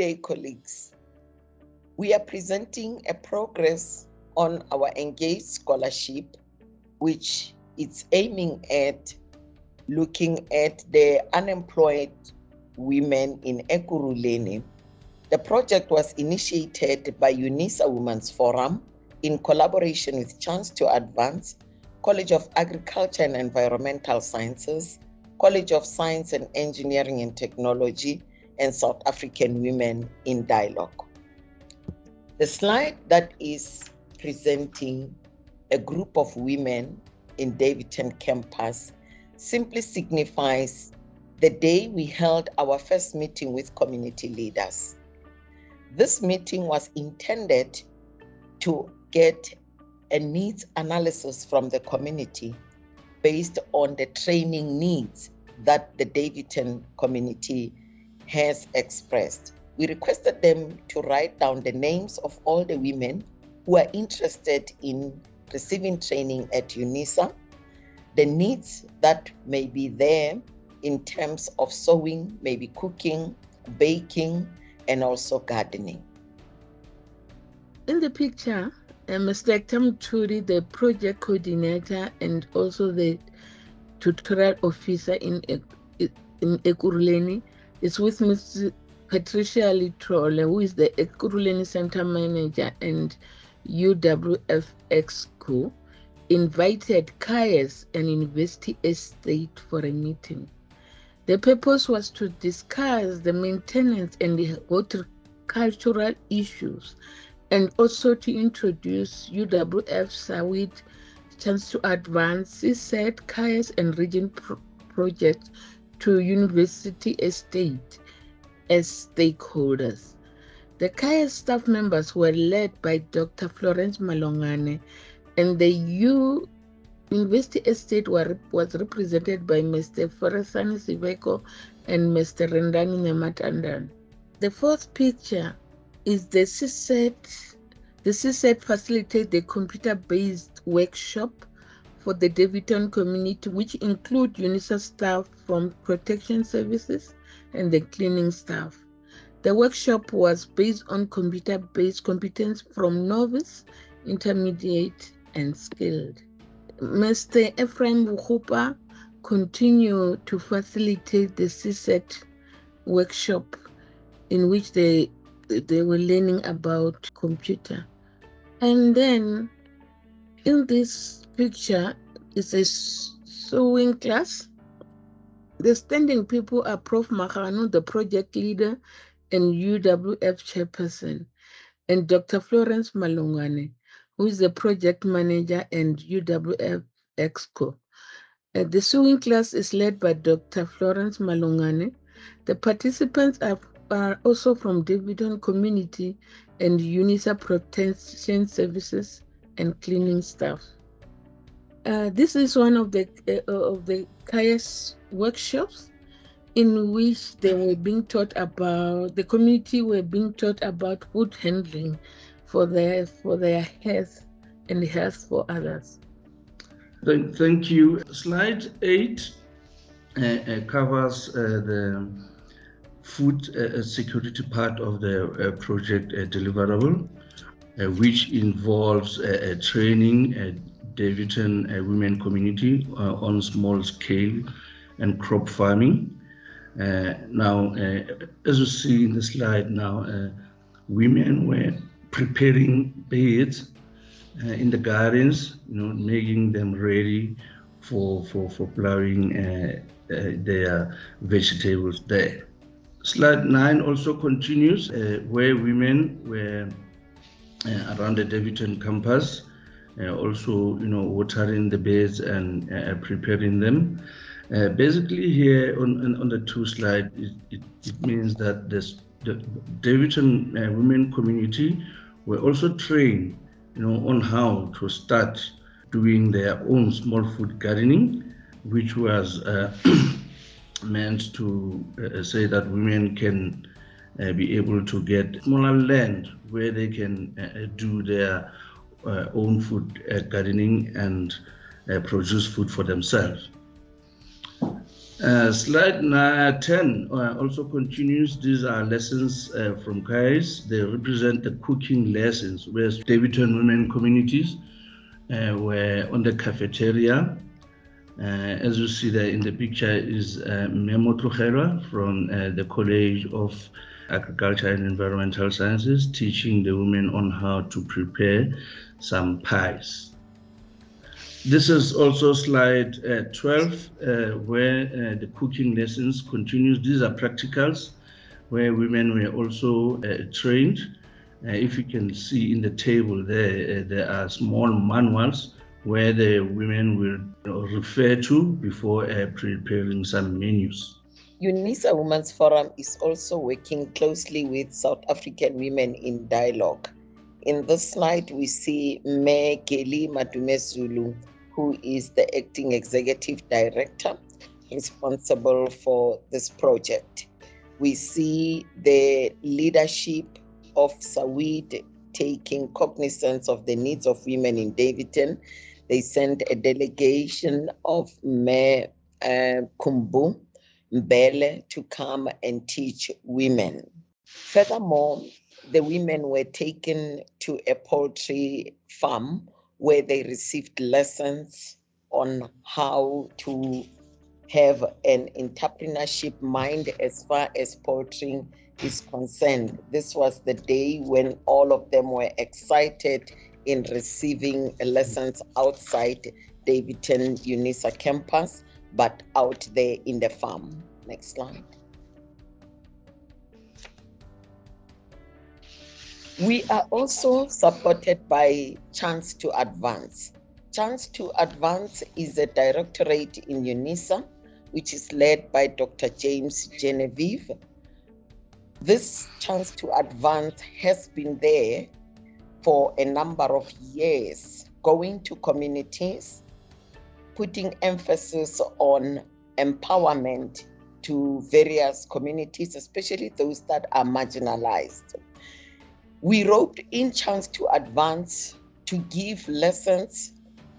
day, colleagues. We are presenting a progress on our Engage Scholarship, which is aiming at looking at the unemployed women in Ekhuruleni. The project was initiated by UNISA Women's Forum in collaboration with Chance to Advance, College of Agriculture and Environmental Sciences, College of Science and Engineering and Technology, and South African Women in Dialogue. The slide that is presenting a group of women in Davidton campus simply signifies the day we held our first meeting with community leaders. This meeting was intended to get a needs analysis from the community based on the training needs that the Davidton community has expressed. We requested them to write down the names of all the women who are interested in receiving training at UNISA, the needs that may be there in terms of sewing, maybe cooking, baking, and also gardening. In the picture, Mr. Mothudi, the project coordinator and also the tutorial officer in Ekhuruleni, is with Ms. Patricia Lethole, who is the Ekhuruleni Center Manager and UWF Exco, invited CAES and University Estate for a meeting. The purpose was to discuss the maintenance and the horticultural issues, and also to introduce UWF SAWIT, Chance to Advance, CSET, CAES and Region projects to University Estate as stakeholders. The CAES staff members were led by Dr. Florence Malongane, and the University Estate was represented by Mr. Foresani Siveko and Mr. Rendani Nematandan. The fourth picture is the CSET. The CSET facilitates the computer-based workshop for the Davidton community, which include UNISA staff from protection services and the cleaning staff. The workshop was based on computer-based competence from novice, intermediate, and skilled. Mr. Ephraim Wuhupa continued to facilitate the CSET workshop in which they were learning about computer. And then in this picture is a sewing class. The standing people are Prof. Magano, the project leader and UWF chairperson, and Dr. Florence Malongane, who is the project manager and UWF Exco. The sewing class is led by Dr. Florence Malongane. The participants are also from Davidton community and UNISA protection services and cleaning staff. This is one of the CAES workshops in which they were being taught about, the community were being taught about food handling for their health and health for others. Thank you. Slide 8 covers the food security part of the project deliverable, which involves training Davidton women community on small scale and crop farming. Now, as you see in the slide now, women were preparing beds in the gardens, making them ready for plowing their vegetables there. Slide 9 also continues where women were around the Davidton campus, also watering the beds and preparing them. Basically here on the 2 slides, it means that the Davidton women community were also trained on how to start doing their own small food gardening, which was meant to say that women can be able to get smaller land where they can do their own food gardening and produce food for themselves. Slide 10 also continues. These are lessons from guys. They represent the cooking lessons, where Davidton women communities were on the cafeteria. As you see there in the picture is Memo Trujera from the College of Agriculture and Environmental Sciences, teaching the women on how to prepare some pies. This is also slide 12, where the cooking lessons continues. These are practicals where women were also trained. If you can see in the table there, there are small manuals where the women will refer to before preparing some menus. UNISA Women's Forum is also working closely with South African Women in Dialogue. In this slide, we see Me Geli Madumezulu, who is the acting executive director responsible for this project. We see the leadership of SAWID taking cognizance of the needs of women in Davidton. They sent a delegation of Me Kumbu Mbele to come and teach women. Furthermore, the women were taken to a poultry farm where they received lessons on how to have an entrepreneurship mind as far as poultry is concerned. This was the day when all of them were excited in receiving lessons outside Davidton UNISA campus, but out there in the farm. Next slide. We are also supported by Chance to Advance. Chance to Advance is a directorate in UNISA, which is led by Dr. James Genevieve. This Chance to Advance has been there for a number of years, going to communities, putting emphasis on empowerment to various communities, especially those that are marginalized. We roped in Chance to Advance to give lessons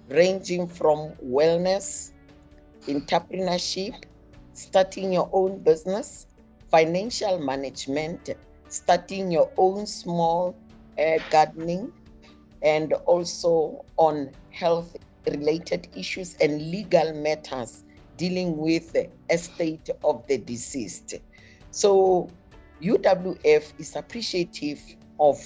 ranging from wellness, entrepreneurship, starting your own business, financial management, starting your own small gardening, and also on health-related issues and legal matters dealing with the estate of the deceased. So UWF is appreciative of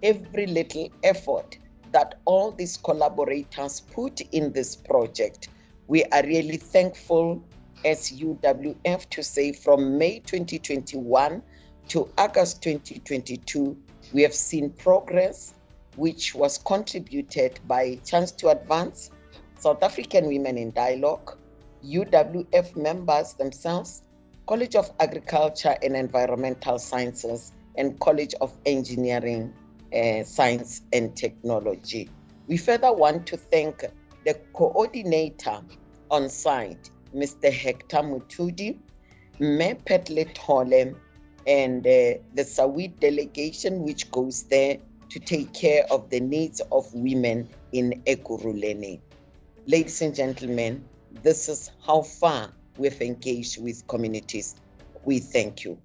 every little effort that all these collaborators put in this project. We are really thankful as UWF to say from May 2021 to August 2022, we have seen progress which was contributed by Chance to Advance, South African Women in Dialogue, UWF members themselves, College of Agriculture and Environmental Sciences, and College of Engineering, Science and Technology. We further want to thank the coordinator on site, Mr. Hector Mothudi, Mepet Lethole, and the SAWID delegation, which goes there to take care of the needs of women in Ekhuruleni. Ladies and gentlemen, this is how far we've engaged with communities. We thank you.